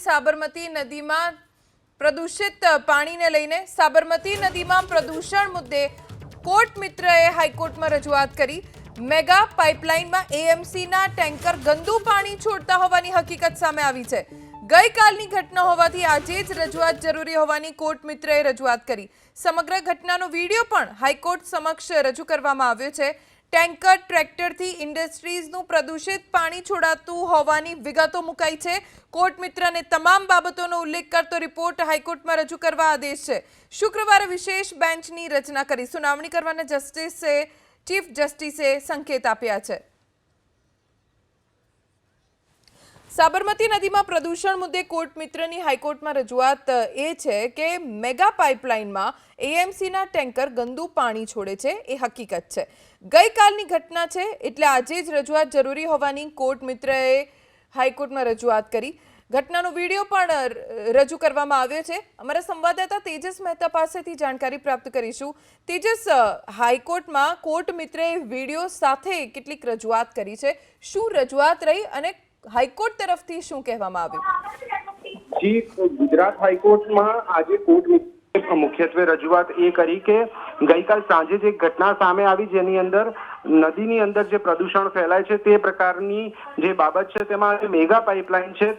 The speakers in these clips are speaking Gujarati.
સાબરમતી નદીમાં પ્રદૂષિત પાણીને લઈને સાબરમતી નદીમાં પ્રદૂષણ મુદ્દે કોર્ટ મિત્રએ હાઈકોર્ટમાં રજૂઆત કરી। મેગા પાઇપલાઇનમાં એએમસીના ટેન્કર ગંદુ પાણી છોડતા હોવાની હકીકત સામે આવી છે। ગઈકાલની ઘટના હોવાથી આજે જ રજૂઆત જરૂરી હોવાની કોર્ટ મિત્રએ રજૂઆત કરી। સમગ્ર ઘટનાનો વિડીયો પણ હાઈકોર્ટ સમક્ષ રજૂ કરવામાં આવ્યો છે। ટેન્કર ટ્રેક્ટરથી ઇન્ડસ્ટ્રીઝનું પ્રદૂષિત પાણી છોડાતું હોવાની વિગતો મુકાઈ છે। કોર્ટ મિત્રને તમામ બાબતોનો ઉલ્લેખ કરતો રિપોર્ટ હાઈકોર્ટમાં રજૂ કરવા આદેશ છે। શુક્રવારે વિશેષ બેન્ચની રચના કરી સુનાવણી કરવાના ચીફ જસ્ટિસે સંકેત આપ્યા છે। સાબરમતી નદીમાં પ્રદૂષણ મુદ્દે કોર્ટ મિત્રની હાઈકોર્ટમાં રજૂઆત એ છે કે મેગા પાઇપલાઇનમાં એએમસીના ટેન્કર ગંદુ પાણી છોડે છે એ હકીકત છે। ગઈકાલની ઘટના છે એટલે આજે જ રજૂઆત જરૂરી હોવાની કોર્ટ મિત્રએ હાઈકોર્ટમાં રજૂઆત કરી। ઘટનાનો વિડીયો પણ રજૂ કરવામાં આવ્યો છે। અમારા સંવાદદાતા તેજસ મહેતા પાસેથી જાણકારી પ્રાપ્ત કરીશું। તેજસ, હાઈકોર્ટમાં કોર્ટ મિત્રએ વિડીયો સાથે કેટલીક રજૂઆત કરી છે, શું રજૂઆત રહી અને હાઈકોર્ટ તરફથી શું કહેવામાં આવ્યું? જી, ગુજરાત હાઈકોર્ટમાં આજે કોર્ટ મુખ્યત્વે રજૂઆત એ કરી કે ગઈકાલ સાંજે જે ઘટના સામે આવી જેની અંદર નદીની અંદર જે પ્રદૂષણ ફેલાય છે તે પ્રકારની જે બાબત છે તેમાં મેગા પાઇપલાઇન છે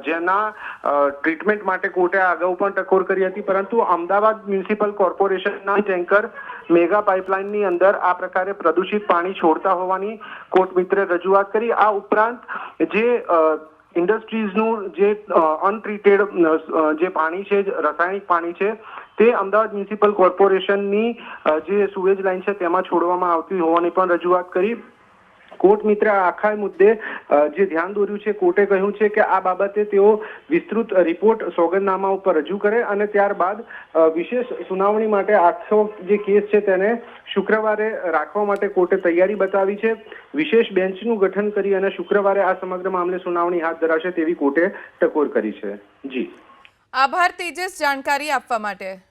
જેના ટ્રીટમેન્ટ માટે કોર્ટે અગાઉ પણ ટકોર કરી હતી, પરંતુ અમદાવાદ મ્યુનિસિપલ કોર્પોરેશનના ટેન્કર મેગા પાઇપલાઇનની અંદર આ પ્રકારે પ્રદૂષિત પાણી છોડતા હોવાની કોર્ટ મિત્રે રજૂઆત કરી। આ ઉપરાંત જે ઇન્ડસ્ટ્રીઝનું જે અનટ્રીટેડ જે પાણી છે, રાસાયણિક પાણી છે, તે અમદાવાદ મ્યુનિસિપલ કોર્પોરેશનની જે સુએજ લાઇન છે તેમાં છોડવામાં આવતી હોવાની પણ રજૂઆત કરી। કોર્ટ મિત્રે આખા મુદ્દે જે ધ્યાન દોર્યું છે, કોર્ટે કહ્યું છે કે આ બાબતે તેઓ વિસ્તૃત રિપોર્ટ સોગંદનામા ઉપર રજૂ કરે અને ત્યારબાદ વિશેષ સુનાવણી માટે આખો જે કેસ છે તેને શુક્રવારે રાખવા માટે કોર્ટે તૈયારી બતાવી છે। વિશેષ બેન્ચનું ગઠન કરી અને શુક્રવારે આ સમગ્ર મામલે સુનાવણી હાથ ધરાશે તેવી કોર્ટે ટકોર કરી છે। જી, આભાર તેજસ જાણકારી આપવા માટે।